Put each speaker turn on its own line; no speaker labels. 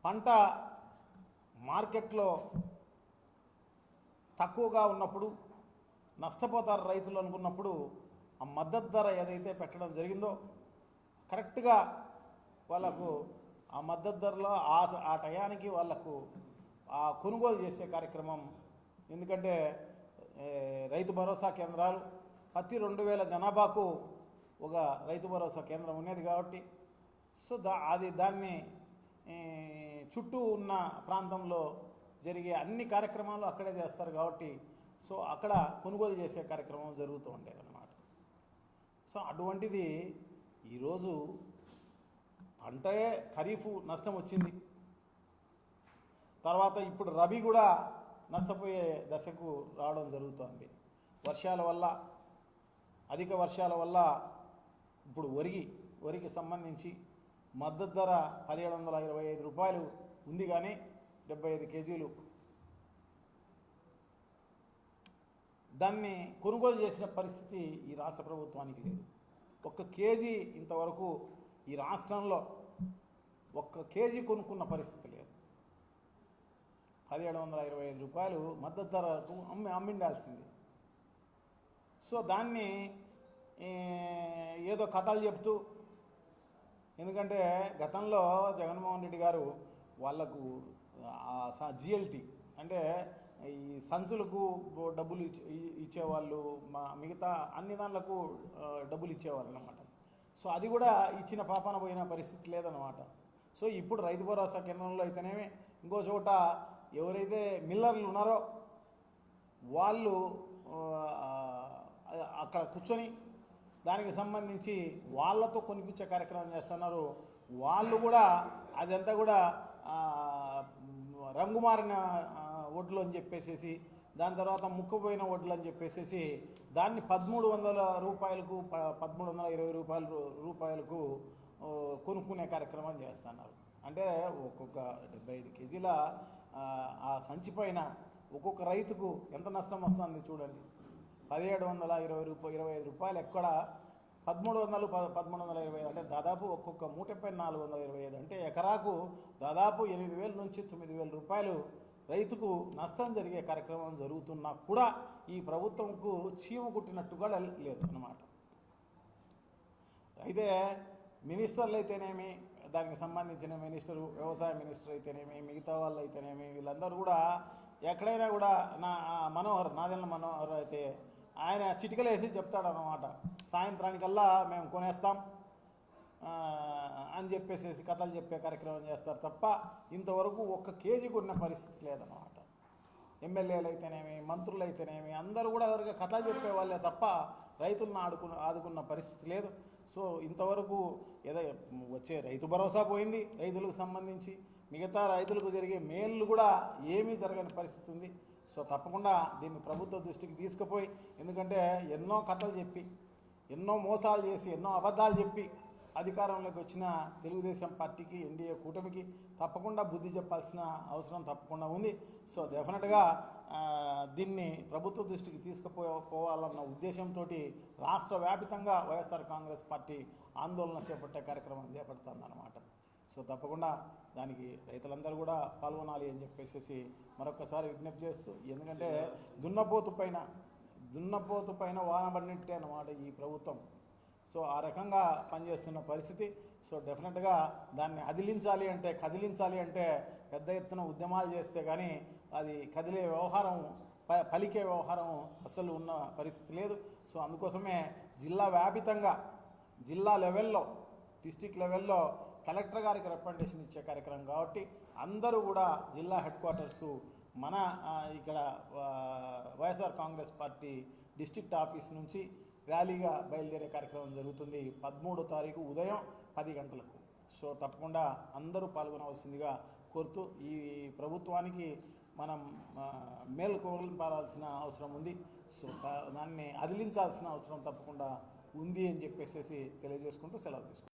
పంట మార్కెట్లో తక్కువగా ఉన్నప్పుడు నష్టపోతారు రైతులు అనుకున్నప్పుడు ఆ మద్దతు ధర ఏదైతే పెట్టడం జరిగిందో కరెక్ట్గా వాళ్ళకు ఆ మద్దతు ధరలో ఆ టయానికి వాళ్ళకు ఆ కొనుగోలు చేసే కార్యక్రమం. ఎందుకంటే రైతు భరోసా కేంద్రాలు ప్రతి 2000 జనాభాకు ఒక రైతు భరోసా కేంద్రం ఉన్నది కాబట్టి సో దాన్ని చుట్టూ ఉన్న ప్రాంతంలో జరిగే అన్ని కార్యక్రమాలు అక్కడే చేస్తారు కాబట్టి సో అక్కడ కొనుగోలు చేసే కార్యక్రమం జరుగుతూ ఉండేది అన్నమాట. సో అటువంటిది ఈరోజు పంటే ఖరీఫ్ నష్టం వచ్చింది, తర్వాత ఇప్పుడు రబీ కూడా నష్టపోయే దశకు రావడం జరుగుతోంది. వర్షాల వల్ల, అధిక వర్షాల వల్ల ఇప్పుడు వరికి సంబంధించి మద్దతు ధర 1725 రూపాయలు ఉంది, కానీ 75 కేజీలు దాన్ని కొనుగోలు చేసిన పరిస్థితి ఈ రాష్ట్ర ప్రభుత్వానికి లేదు. 1 కేజీ ఇంతవరకు ఈ రాష్ట్రంలో 1 కేజీ కొనుక్కున్న పరిస్థితి లేదు. 1725 రూపాయలు మద్దతు ధరకు అమ్మిండాల్సింది. సో దాన్ని ఏదో కథలు చెప్తూ, ఎందుకంటే గతంలో జగన్మోహన్ రెడ్డి గారు వాళ్లకు జిఎల్టీ అంటే ఈ సంచులకు డబ్బులు ఇచ్చేవాళ్ళు, మిగతా అన్ని దాంట్లకు డబ్బులు ఇచ్చేవాళ్ళు అన్నమాట. సో అది కూడా ఇచ్చిన పాపాన పోయిన పరిస్థితి లేదన్నమాట. సో ఇప్పుడు రైతు భరోసా కేంద్రంలో అయితేనేమి, ఇంకో చోట ఎవరైతే మిల్లర్లు ఉన్నారో వాళ్ళు అక్కడ కూర్చొని దానికి సంబంధించి వాళ్ళతో కొనిపించే కార్యక్రమం చేస్తున్నారు. వాళ్ళు కూడా అదంతా కూడా రంగుమారిన వడ్లు అని చెప్పేసి, దాని తర్వాత ముక్కుపోయిన వడ్లు అని చెప్పేసి దాన్ని 1300 రూపాయలకు 1320 రూపాయలకు కొనుక్కునే కార్యక్రమం చేస్తున్నారు. అంటే ఒక్కొక్క 75 కేజీల ఆ సంచి పైన ఒక్కొక్క రైతుకు ఎంత నష్టం వస్తుంది చూడండి. 1725 రూపాయలు ఎక్కడ 1300 1325 అంటే దాదాపు ఒక్కొక్క మూట పైన 425 అంటే ఎకరాకు దాదాపు 8000 నుంచి 9000 రూపాయలు రైతుకు నష్టం జరిగే కార్యక్రమం జరుగుతున్నా కూడా ఈ ప్రభుత్వంకు చీమ కుట్టినట్టు కూడా లేదు అన్నమాట. అయితే మినిస్టర్లు అయితేనేమి, దానికి సంబంధించిన మినిస్టరు, వ్యవసాయ మినిస్టర్ అయితేనేమి, మిగతా వాళ్ళు అయితేనేమి, వీళ్ళందరూ కూడా ఎక్కడైనా కూడా నాదెండ్ల మనోహర్ అయితే ఆయన చిటికలేసి చెప్తాడన్నమాట, సాయంత్రానికల్లా మేము కొనేస్తాం అని చెప్పేసి కథలు చెప్పే కార్యక్రమం చేస్తారు తప్ప ఇంతవరకు 1 కేజీ కొన్న పరిస్థితి లేదన్నమాట. ఎమ్మెల్యేలు అయితేనేమి, మంత్రులు అయితేనేమి అందరూ కూడా కథలు చెప్పేవాళ్ళే తప్ప రైతులను ఆదుకున్న పరిస్థితి లేదు. సో ఇంతవరకు ఏదో వచ్చే రైతు భరోసా పోయింది, రైతులకు సంబంధించి మిగతా రైతులకు జరిగే మేలు కూడా ఏమీ జరగని పరిస్థితి ఉంది. సో తప్పకుండా దీన్ని ప్రభుత్వ దృష్టికి తీసుకుపోయి, ఎందుకంటే ఎన్నో కథలు చెప్పి, ఎన్నో మోసాలు చేసి, ఎన్నో అబద్ధాలు చెప్పి అధికారంలోకి వచ్చిన తెలుగుదేశం పార్టీకి, ఎన్డీఏ కూటమికి తప్పకుండా బుద్ధి చెప్పాల్సిన అవసరం తప్పకుండా ఉంది. సో డెఫినెట్గా దీన్ని ప్రభుత్వ దృష్టికి తీసుకుపోవాలన్న ఉద్దేశంతో రాష్ట్ర వ్యాపితంగా వైఎస్ఆర్ కాంగ్రెస్ పార్టీ ఆందోళన చేపట్టే కార్యక్రమం చేపడుతుందన్నమాట. సో తప్పకుండా దానికి రైతులందరూ కూడా పాల్గొనాలి అని చెప్పేసి మరొకసారి విజ్ఞప్తి చేస్తూ, ఎందుకంటే దున్నపోతు పైన వాన పడినట్టే అన్నమాట ఈ ప్రభుత్వం. సో ఆ రకంగా పనిచేస్తున్న పరిస్థితి. సో డెఫినెట్గా దాన్ని కదిలించాలి అంటే పెద్ద ఎత్తున ఉద్యమాలు చేస్తే కానీ అది కదిలే వ్యవహారం, పలికే వ్యవహారం అసలు ఉన్న పరిస్థితి లేదు. సో అందుకోసమే జిల్లా వ్యాపితంగా, జిల్లా లెవెల్లో, డిస్టిక్ లెవెల్లో కలెక్టర్ గారికి రిప్రజెంటేషన్ ఇచ్చే కార్యక్రమం కాబట్టి అందరూ కూడా జిల్లా హెడ్ క్వార్టర్సు మన ఇక్కడ YSR Congress party district office నుంచి ర్యాలీగా బయలుదేరే కార్యక్రమం జరుగుతుంది 13వ తారీఖు ఉదయం 10 గంటలకు. సో తప్పకుండా అందరూ పాల్గొనవలసిందిగా కోరుతూ, ఈ ప్రభుత్వానికి మనం మేలుకోవాల్సిన అవసరం ఉంది. సో దాన్ని అదిలించాల్సిన అవసరం తప్పకుండా ఉంది అని చెప్పేసి తెలియజేసుకుంటూ సెలవు తీసుకుంటాం.